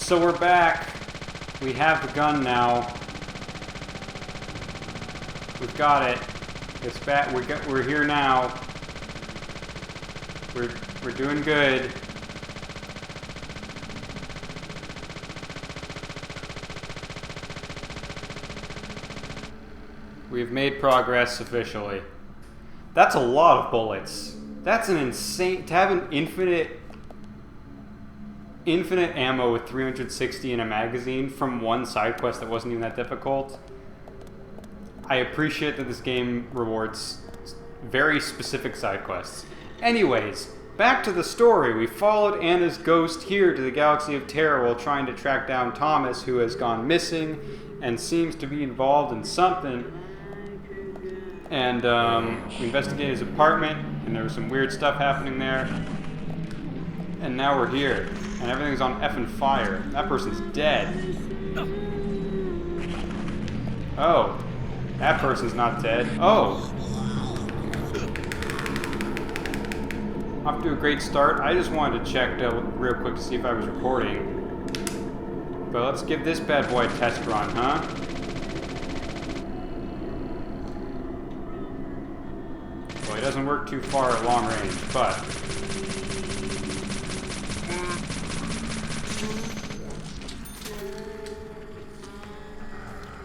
So we're back. We have the gun now. We've got it. It's back. We're here now. We're doing good. We've made progress officially. That's a lot of bullets. That's an insane... To have an infinite ammo with 360 in a magazine from one side quest that wasn't even that difficult. I appreciate that this game rewards very specific side quests. Anyways, back to the story. We followed Anna's ghost here to the Galaxy of Terror while trying to track down Thomas, who has gone missing and seems to be involved in something. And we investigated his apartment, and there was some weird stuff happening there. And now we're here, and everything's on effing fire. That person's dead. Oh, that person's not dead. Oh! Off to a great start. I just wanted to check real quick to see if I was recording. But let's give this bad boy a test run, huh? Well, it doesn't work too far at long range, but...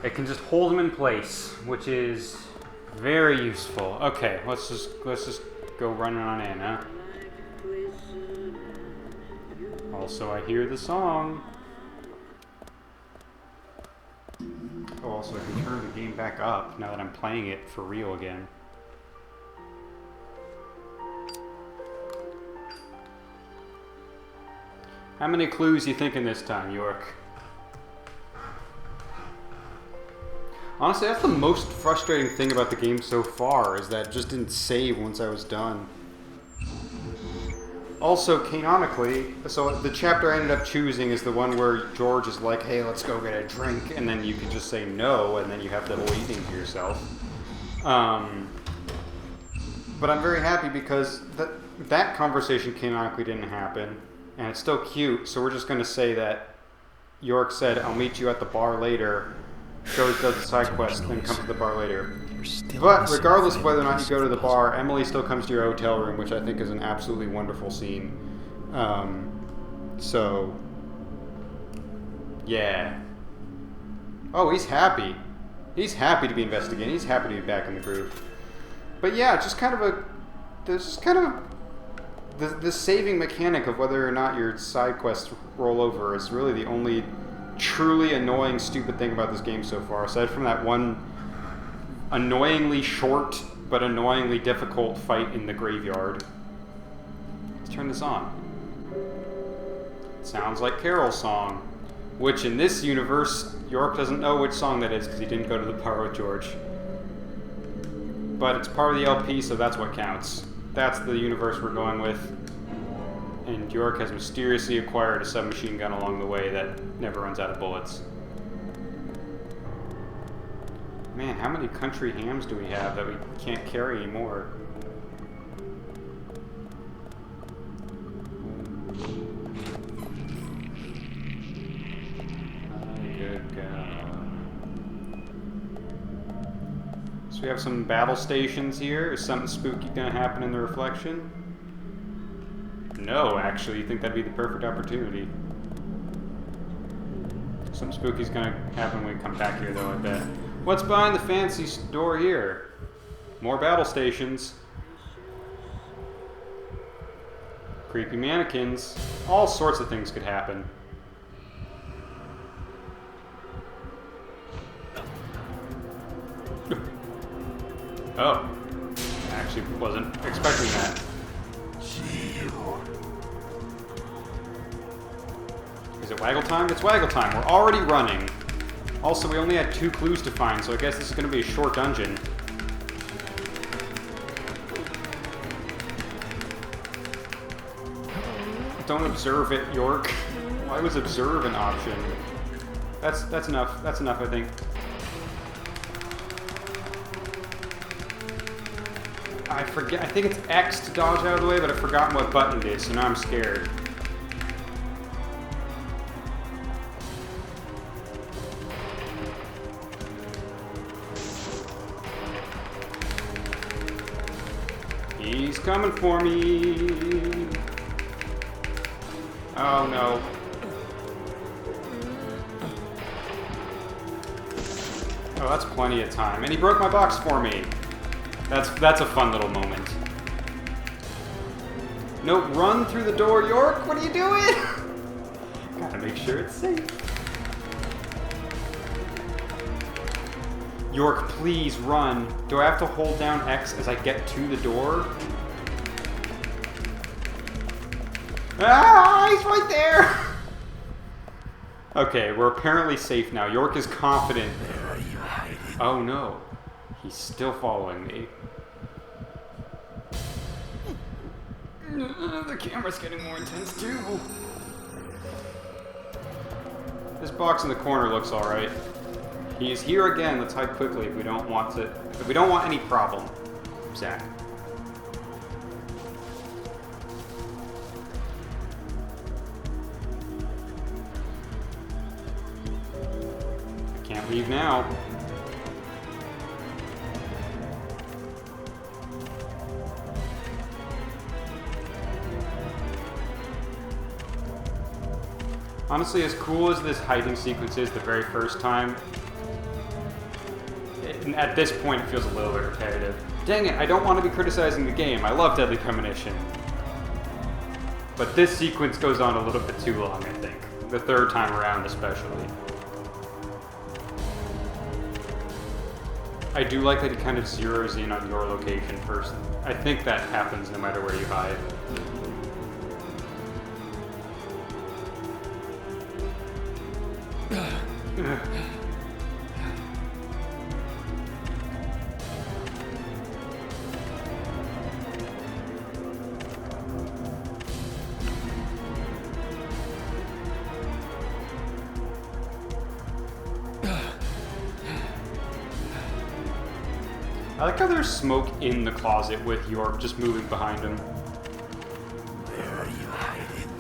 it can just hold them in place, which is very useful. Okay, let's just go running on in, huh? Also, I hear the song. Oh, also, I can turn the game back up now that I'm playing it for real again. How many clues you thinking this time, York? Honestly, that's the most frustrating thing about the game so far, is that it just didn't save once I was done. Also, canonically, so the chapter I ended up choosing is the one where George is like, hey, let's go get a drink, and then you can just say no, and then you have the whole evening to yourself. But I'm very happy because that conversation canonically didn't happen, and it's still cute, so we're just going to say that York said, I'll meet you at the bar later. George does the side quest, then comes to the bar later. But regardless of whether or not you go to the bar, Emily still comes to your hotel room, which I think is an absolutely wonderful scene. So, yeah. Oh, he's happy. He's happy to be investigating. He's happy to be back in the groove. But yeah, just kind of the saving mechanic of whether or not your side quests roll over is really the only truly annoying, stupid thing about this game so far, aside from that one annoyingly short but annoyingly difficult fight in the graveyard. Let's turn this on. It sounds like Carol's song, which in this universe, York doesn't know which song that is because he didn't go to the bar with George. But it's part of the LP, so that's what counts. That's the universe we're going with. And York has mysteriously acquired a submachine gun along the way that never runs out of bullets. Man, how many country hams do we have that we can't carry anymore? Good God. So we have some battle stations here. Is something spooky gonna happen in the reflection? No, actually, you think that'd be the perfect opportunity. Something spooky's gonna happen when we come back here, though, I bet. What's behind the fancy door here? More battle stations. Creepy mannequins. All sorts of things could happen. Oh. I actually wasn't expecting that. Is it waggle time? It's waggle time. We're already running. Also, we only had 2 clues to find, so I guess this is going to be a short dungeon. Don't observe it, York. Why was observe an option? That's enough. That's enough, I think. I forget. I think it's X to dodge out of the way, but I've forgotten what button it is, so now I'm scared. He's coming for me. Oh no. Oh, that's plenty of time. And he broke my box for me. That's a fun little moment. Nope, run through the door, York! What are you doing? Gotta make sure it's safe. York, please run. Do I have to hold down X as I get to the door? Ah, he's right there! Okay, we're apparently safe now. York is confident. Where are you hiding? Oh no. He's still following me. The camera's getting more intense too. This box in the corner looks alright. He is here again. Let's hide quickly if we don't want to. If we don't want any problem, Zach. I can't leave now. Honestly, as cool as this hiding sequence is the very first time, at this point it feels a little bit repetitive. Dang it, I don't want to be criticizing the game. I love Deadly Premonition. But this sequence goes on a little bit too long, I think. The third time around especially. I do like that he kind of zeroes in on your location first. I think that happens no matter where you hide. I like how there's smoke in the closet with York just moving behind him. Where are you hiding?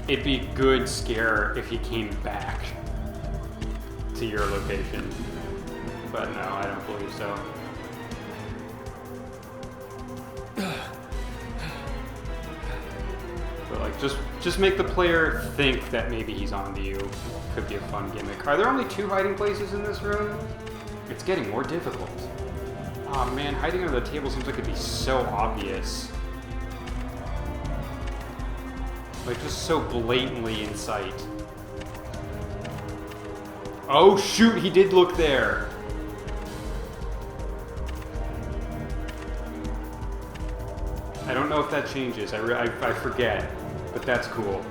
It'd be a good scare if he came back to your location. But no, I don't believe so. But like, just make the player think that maybe he's onto you. Could be a fun gimmick. Are there only 2 hiding places in this room? It's getting more difficult. Oh man, hiding under the table seems like it'd be so obvious. Like, just so blatantly in sight. Oh shoot, he did look there! I don't know if that changes, I forget, but that's cool.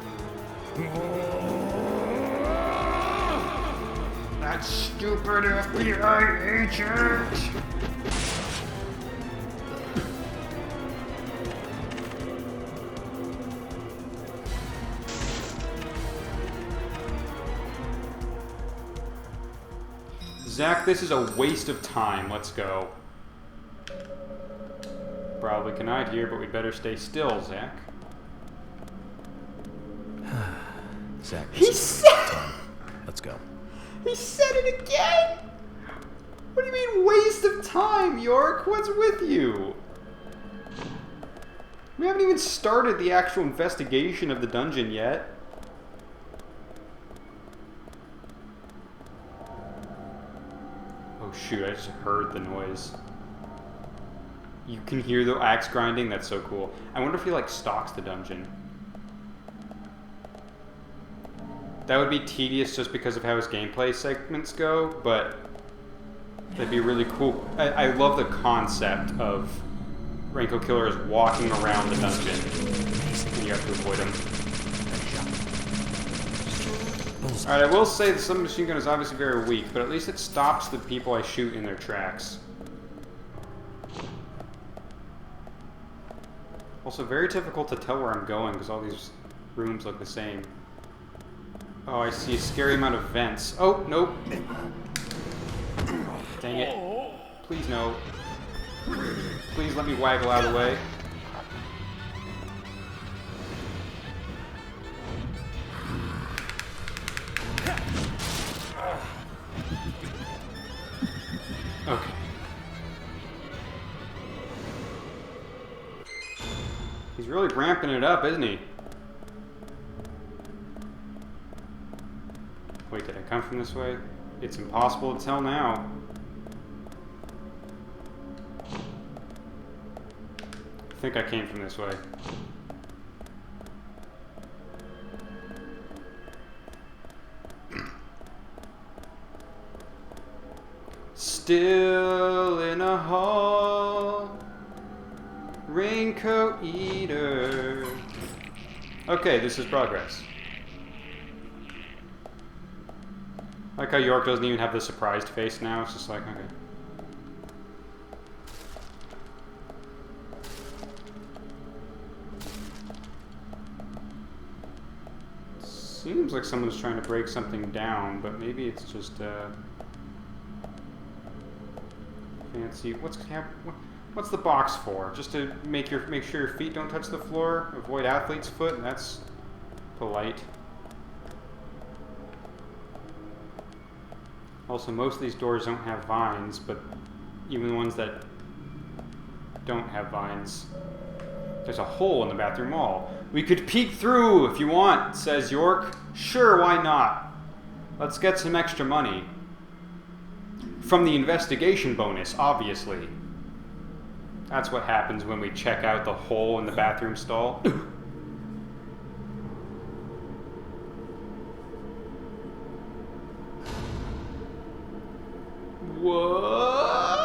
That stupid FBI agent! Zach, this is a waste of time. Let's go. Probably can hide here, but we'd better stay still, Zach. Zach, He said... Let's go. He said it again! What do you mean, waste of time, York? What's with you? We haven't even started the actual investigation of the dungeon yet. Oh shoot, I just heard the noise. You can hear the axe grinding? That's so cool. I wonder if he, like, stalks the dungeon. That would be tedious just because of how his gameplay segments go, but that'd be really cool. I love the concept of Renko killers walking around the dungeon, and you have to avoid them. Alright, I will say the submachine gun is obviously very weak, but at least it stops the people I shoot in their tracks. Also, very difficult to tell where I'm going because all these rooms look the same. Oh, I see a scary amount of vents. Oh, nope. Dang it. Please no. Please let me waggle out of the way. Okay. He's really ramping it up, isn't he? Wait, did I come from this way? It's impossible to tell now. I think I came from this way. Still in a hall, raincoat eater. Okay, this is progress. I like how York doesn't even have the surprised face now. It's just like, okay. Seems like someone's trying to break something down, but maybe it's just fancy. What's the box for? Just to make sure your feet don't touch the floor. Avoid athlete's foot. That's polite. Also, most of these doors don't have vines, but even the ones that don't have vines, there's a hole in the bathroom wall. We could peek through if you want, says York. Sure, why not? Let's get some extra money. From the investigation bonus, obviously. That's what happens when we check out the hole in the bathroom stall. What?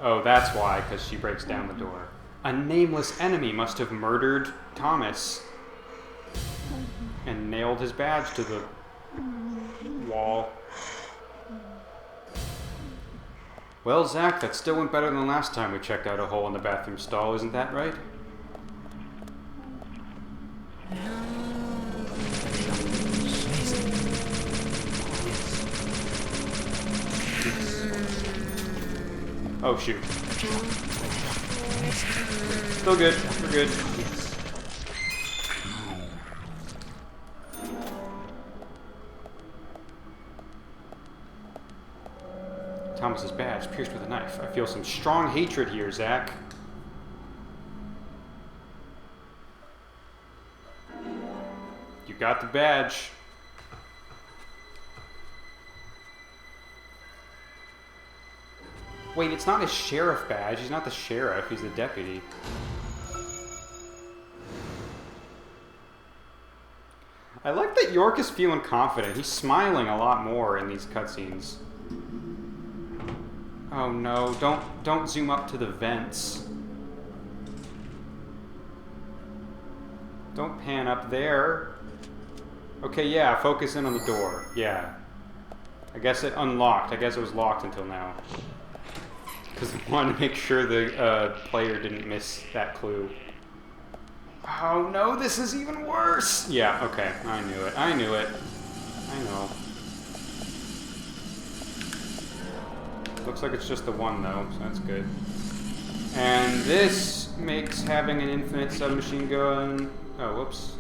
Oh, that's why, because she breaks down the door. A nameless enemy must have murdered Thomas and nailed his badge to the wall. Well, Zach, that still went better than the last time we checked out a hole in the bathroom stall, isn't that right? Oh, shoot. Still good. We're good. Thomas's badge pierced with a knife. I feel some strong hatred here, Zach. You got the badge. Wait, it's not his sheriff badge. He's not the sheriff. He's the deputy. I like that York is feeling confident. He's smiling a lot more in these cutscenes. Oh no, don't zoom up to the vents. Don't pan up there. Okay, yeah, focus in on the door. Yeah. I guess it unlocked. I guess it was locked until now. Because I wanted to make sure the player didn't miss that clue. Oh no, this is even worse! Yeah, okay, I knew it. I knew it. I know. Looks like it's just the one though, so that's good. And this makes having an infinite submachine gun... Oh, whoops.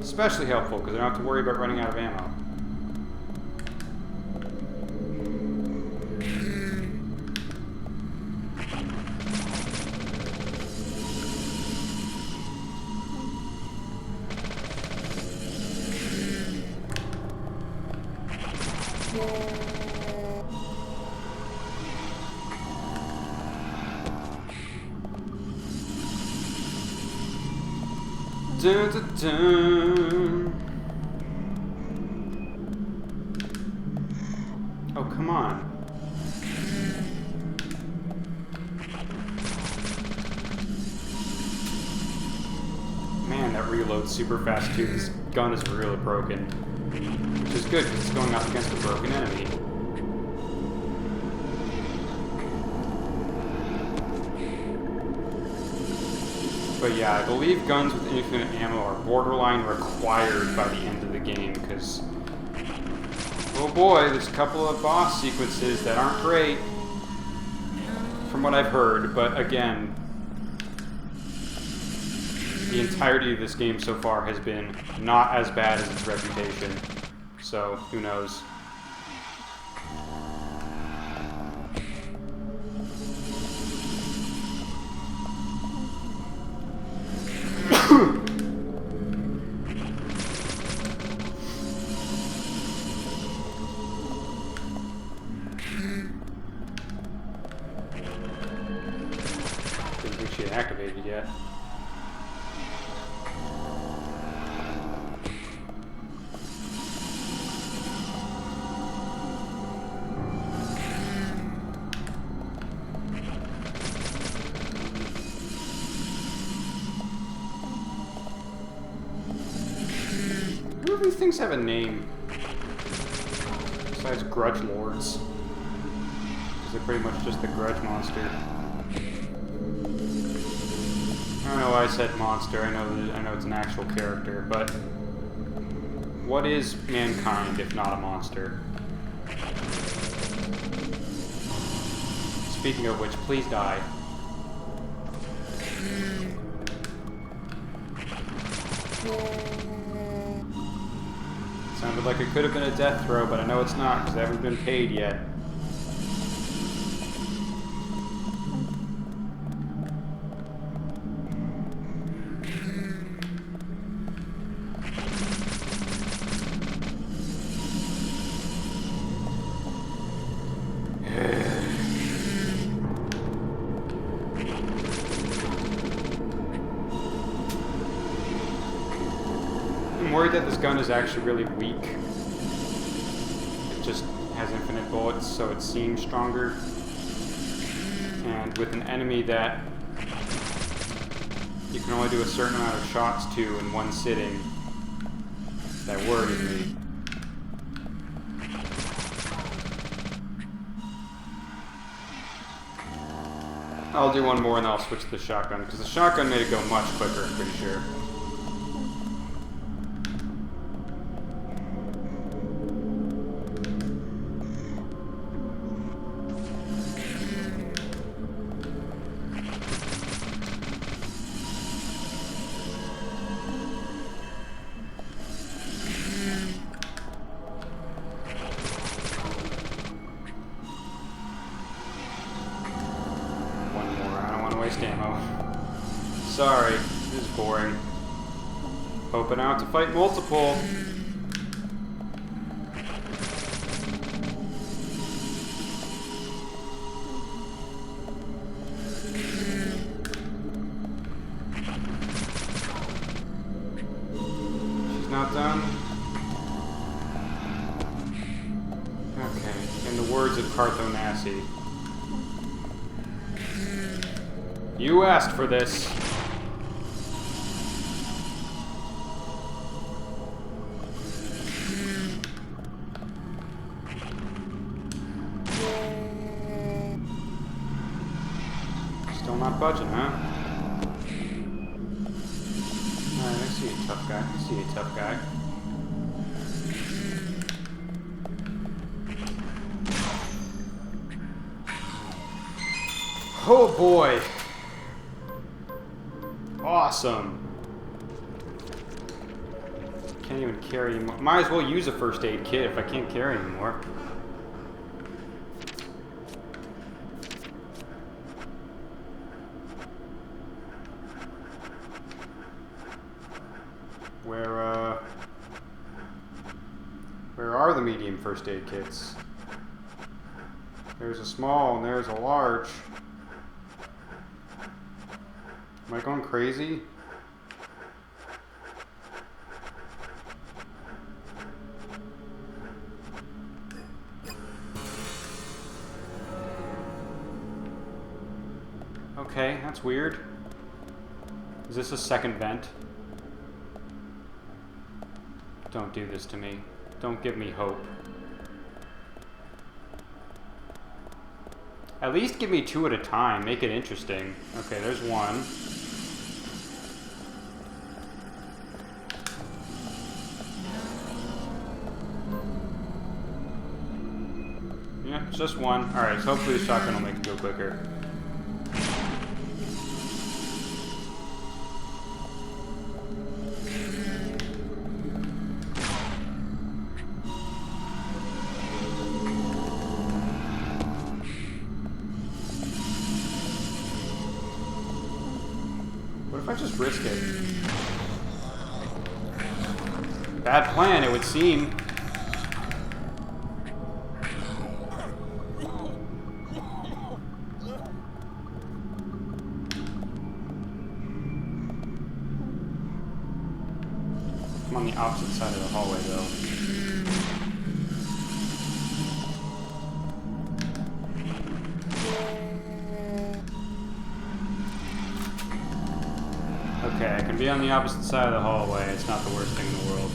Especially helpful, because I don't have to worry about running out of ammo. Dun, dun, dun. Oh, come on. Man, that reloads super fast too. This gun is really broken. Which is good, because it's going up against a broken enemy. But yeah, I believe guns with infinite ammo are borderline required by the end of the game, because... oh boy, there's a couple of boss sequences that aren't great. From what I've heard, but again... the entirety of this game so far has been not as bad as its reputation. So, who knows? Didn't think she had activated yet. None of these things have a name. Besides Grudge Lords. Because they're pretty much just the Grudge monster. I don't know why I said monster. I know it's an actual character, but what is mankind if not a monster? Speaking of which, please die. Sounded like it could have been a death throw, but I know it's not because I haven't been paid yet. I'm worried that this gun is actually really weak. It just has infinite bullets, so it seems stronger. And with an enemy that you can only do a certain amount of shots to in one sitting, that worried me. I'll do one more and then I'll switch to the shotgun, because the shotgun made it go much quicker, I'm pretty sure. Ammo. Sorry, this is boring. Hoping out to fight multiple. She's not done. Okay, in the words of Carthonassi. You asked for this. Still not budging, huh? Alright, I see a tough guy. I see a tough guy. Oh boy. Awesome. Can't even carry anymore. Might as well use a first aid kit if I can't carry anymore. Where are the medium first aid kits? There's a small and there's a large. Am I going crazy? Okay, that's weird. Is this a second vent? Don't do this to me. Don't give me hope. At least give me 2 at a time. Make it interesting. Okay, there's one. Yeah, it's just one. Alright, so hopefully the shotgun will make it go quicker. I just risk it? Bad plan, it would seem. I'm on the opposite side of the hallway, though. Okay, I can be on the opposite side of the hallway. It's not the worst thing in the world.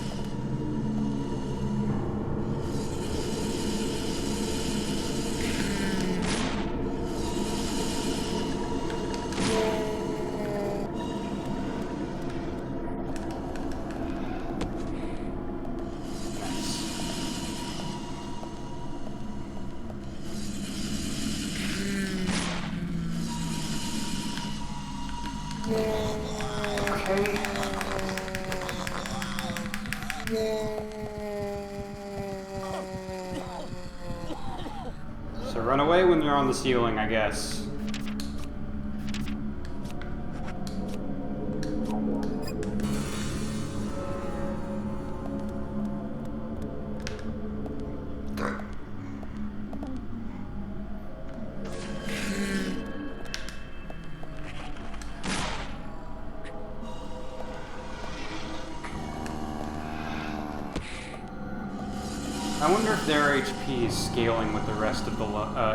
So run away when you're on the ceiling, I guess. I wonder if their HP is scaling with the rest of the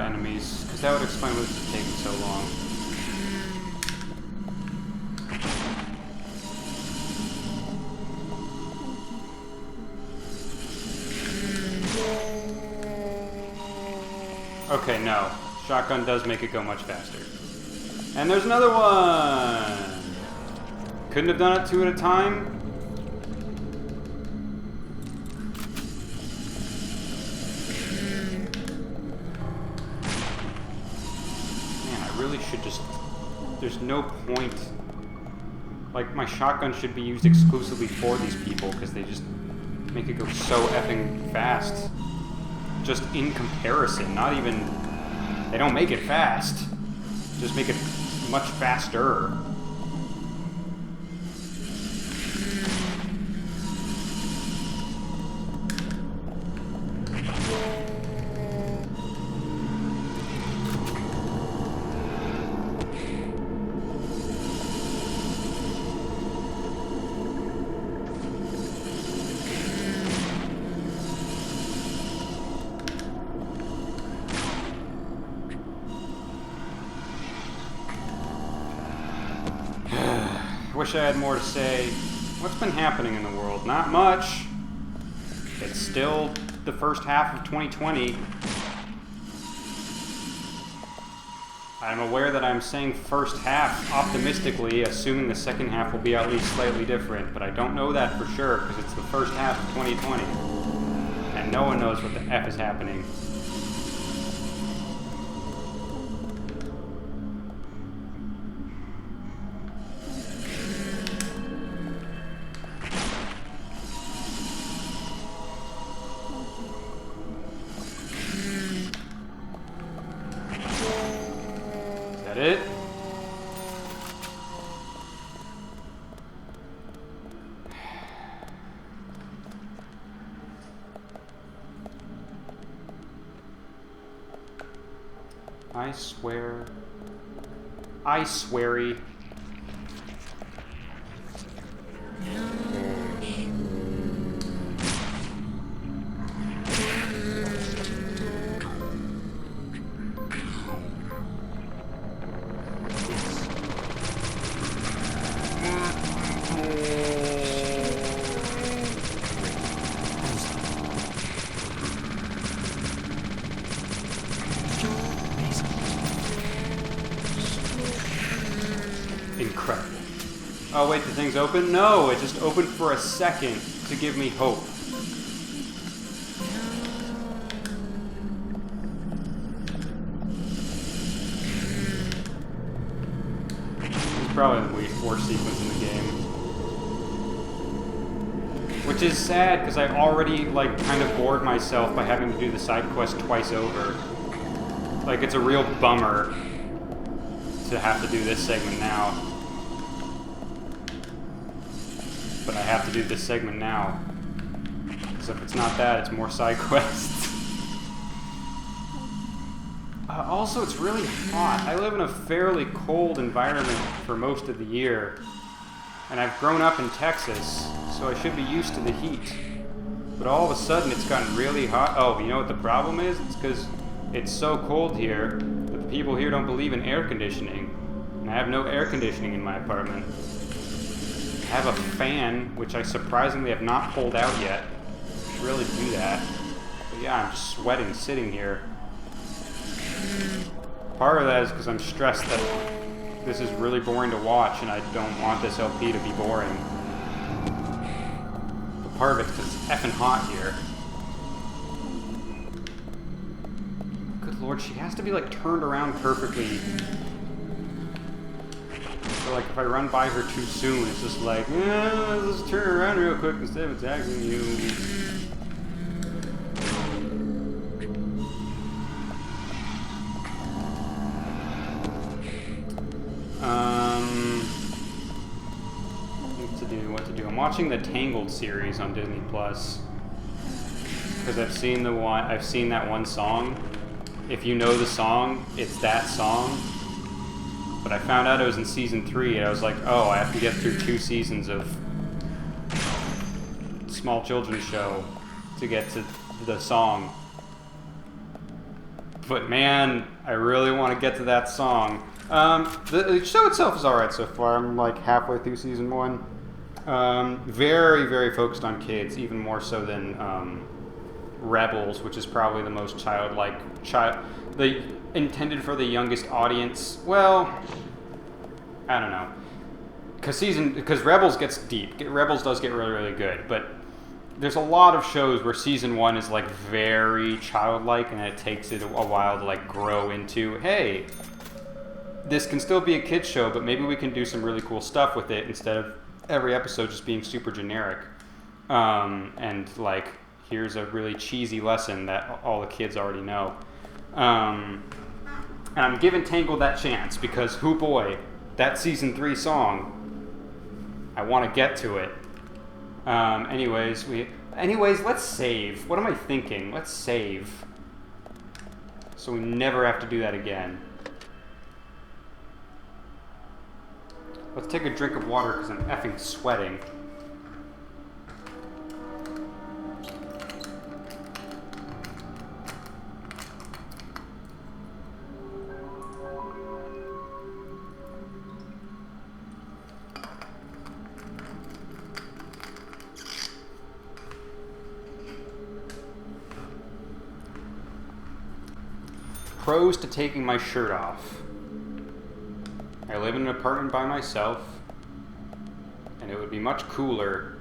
enemies, because that would explain why this is taking so long. Okay, no. Shotgun does make it go much faster. And there's another one! Couldn't have done it two at a time? Really should just... There's no point. Like, my shotgun should be used exclusively for these people, because they just make it go so effing fast. Just in comparison, not even... They don't make it fast. Just make it much faster. Wish I had more to say. What's been happening in the world? Not much. It's still the first half of 2020. I'm aware that I'm saying first half optimistically, assuming the second half will be at least slightly different, but I don't know that for sure because it's the first half of 2020. And no one knows what the F is happening. It? I swear. I sweary. Incredible. Oh wait, the thing's open? No, it just opened for a second to give me hope. It's probably the worst sequence in the game. Which is sad, because I already, like, kind of bored myself by having to do the side quest twice over. Like, it's a real bummer to have to do this segment now. but I have to do this segment now. Because if it's not that, it's more side quests. Also, it's really hot. I live in a fairly cold environment for most of the year. And I've grown up in Texas, so I should be used to the heat. But all of a sudden, it's gotten really hot. Oh, you know what the problem is? It's because it's so cold here that the people here don't believe in air conditioning. And I have no air conditioning in my apartment. I have a fan, which I surprisingly have not pulled out yet. I should really do that. But yeah, I'm just sweating sitting here. Part of that is because I'm stressed that this is really boring to watch and I don't want this LP to be boring. But part of it's because it's effing hot here. Good lord, she has to be like turned around perfectly. So like if I run by her too soon, it's just like, let's just turn around real quick instead of attacking you. What to do? I'm watching the Tangled series on Disney Plus because I've seen that one song. If you know the song, it's that song. But I found out it was in season 3, and I was like, oh, I have to get through 2 seasons of small children's show to get to the song. But man, I really want to get to that song. The show itself is alright so far. I'm like halfway through season 1. Very, very focused on kids, even more so than Rebels, which is probably the most childlike, intended for the youngest audience. Well, I don't know, because Rebels gets deep. Rebels does get really, really good, but there's a lot of shows where season 1 is like very childlike, and it takes it a while to like grow into, hey, this can still be a kid's show, but maybe we can do some really cool stuff with it instead of every episode just being super generic. And like, here's a really cheesy lesson that all the kids already know. And I'm giving Tangled that chance because, hoo boy, that season 3 song, I want to get to it. Anyways, let's save. What am I thinking? Let's save. So we never have to do that again. Let's take a drink of water because I'm effing sweating. Pros to taking my shirt off. I live in an apartment by myself, and it would be much cooler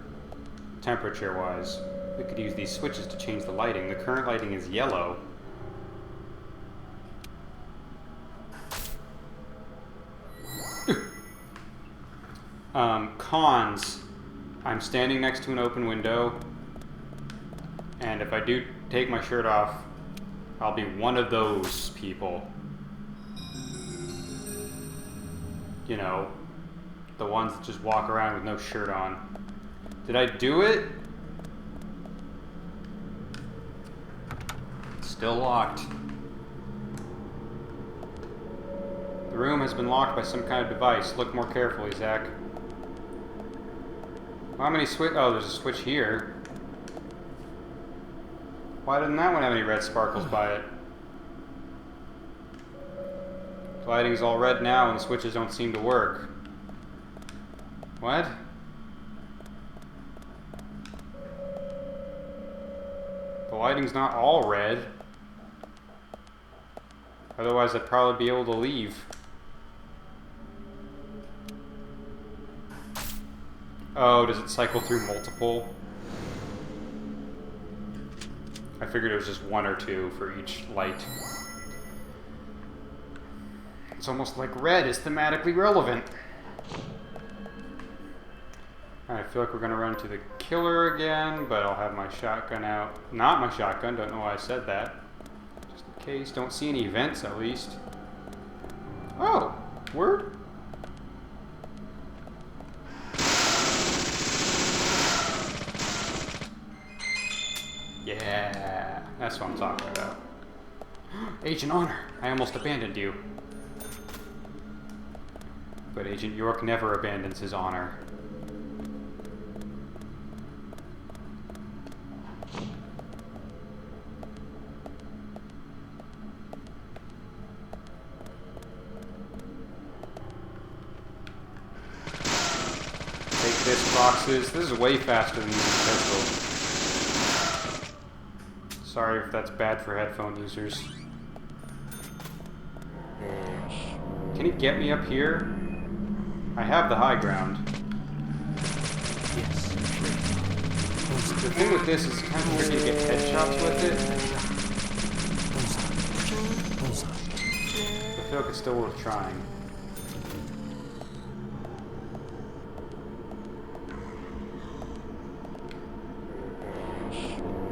temperature-wise. We could use these switches to change the lighting. The current lighting is yellow. Cons. I'm standing next to an open window, and if I do take my shirt off, I'll be one of those people. You know, the ones that just walk around with no shirt on. Did I do it? It's still locked. The room has been locked by some kind of device. Look more carefully, Zach. How many switch? Oh, there's a switch here. Why didn't that one have any red sparkles by it? The lighting's all red now and the switches don't seem to work. What? The lighting's not all red. Otherwise I'd probably be able to leave. Oh, does it cycle through multiple? I figured it was just 1 or 2 for each light. It's almost like red is thematically relevant. I feel like we're going to run to the killer again, but I'll have my shotgun out. Not my shotgun, don't know why I said that. Just in case, don't see any vents at least. Oh, word? Yeah, that's what I'm talking about. Agent Honor, I almost abandoned you. But Agent York never abandons his honor. Take this, boxes. This is way faster than using pistol. Sorry if that's bad for headphone users. Can he get me up here? I have the high ground. Yes. The thing with this is it's kind of tricky to get headshots with it. I feel like it's still worth trying.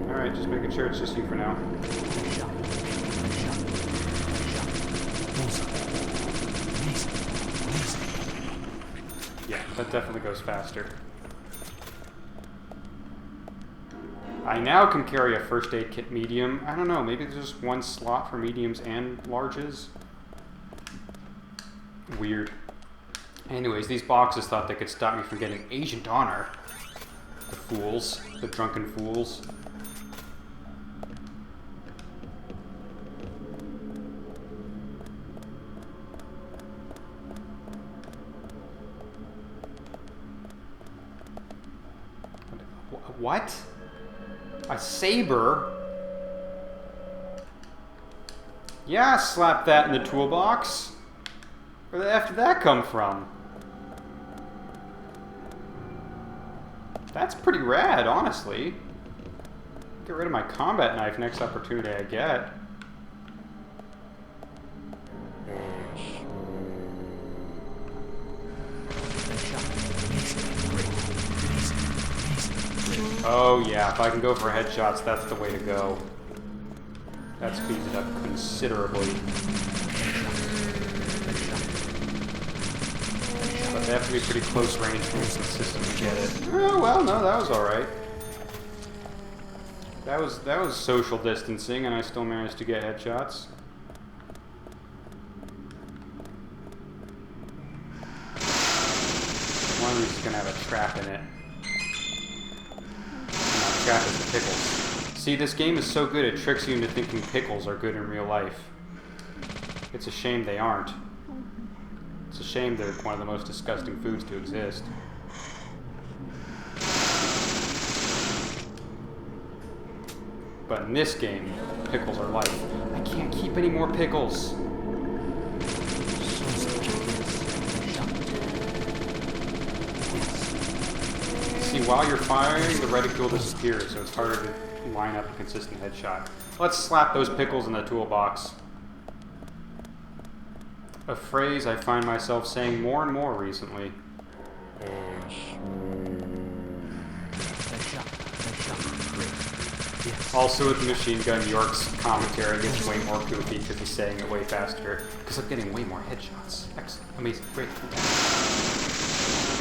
Alright, just making sure it's just you for now. Yeah, that definitely goes faster. I now can carry a first aid kit medium. I don't know, maybe there's just one slot for mediums and larges. Weird. Anyways, these boxes thought they could stop me from getting Agent Honor. The fools. The drunken fools. What? A saber? Yeah, slap that in the toolbox. Where the F did that come from? That's pretty rad, honestly. Get rid of my combat knife next opportunity I get. Oh yeah, if I can go for headshots, that's the way to go. That speeds it up considerably. But they have to be pretty close range for this system to get it. Oh well, no, that was alright. That was social distancing, and I still managed to get headshots. One of these is gonna have a trap in it. Trap is the pickles. See, this game is so good it tricks you into thinking pickles are good in real life. It's a shame they aren't. It's a shame they're one of the most disgusting foods to exist. But in this game, pickles are life. I can't keep any more pickles. See, while you're firing, the reticule disappears, so it's harder to line up a consistent headshot. Let's slap those pickles in the toolbox. A phrase I find myself saying more and more recently. Also with the machine gun, York's commentary gets way more goofy because he's saying it way faster. Because I'm getting way more headshots. Excellent. Amazing. Great. Fantastic.